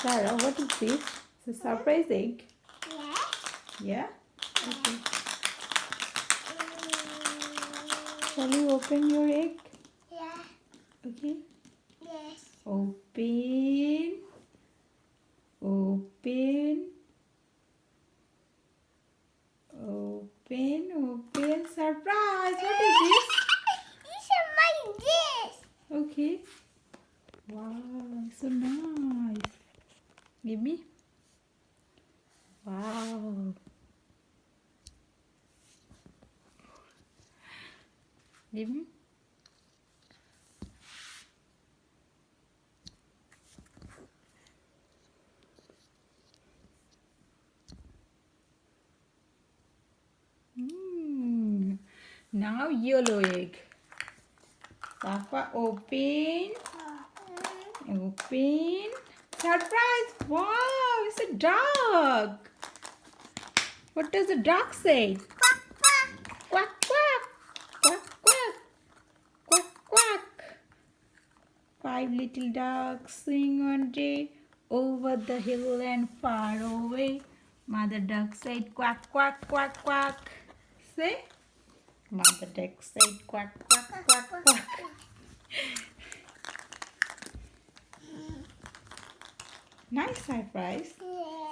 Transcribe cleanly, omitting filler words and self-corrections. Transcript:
Sarah, what is this? It's a surprise egg. Yes. Yeah? Okay. Shall you open your egg? Yeah. Okay. Yes. Open. Open. Open. Open. Surprise! What is this? It's my dish. Okay. Wow, so nice. Give me. Wow. Give me. Now yellow egg. Papa, open. Open. Surprise! Wow, it's a dog. What does the dog say? Quack, quack. Quack, quack. Quack, quack. Quack, quack. 5 little dogs sing one day over the hill and far away. Mother duck said quack, quack, quack, quack. Say. Mother duck said quack, quack, quack, quack. Nice surprise. Yeah.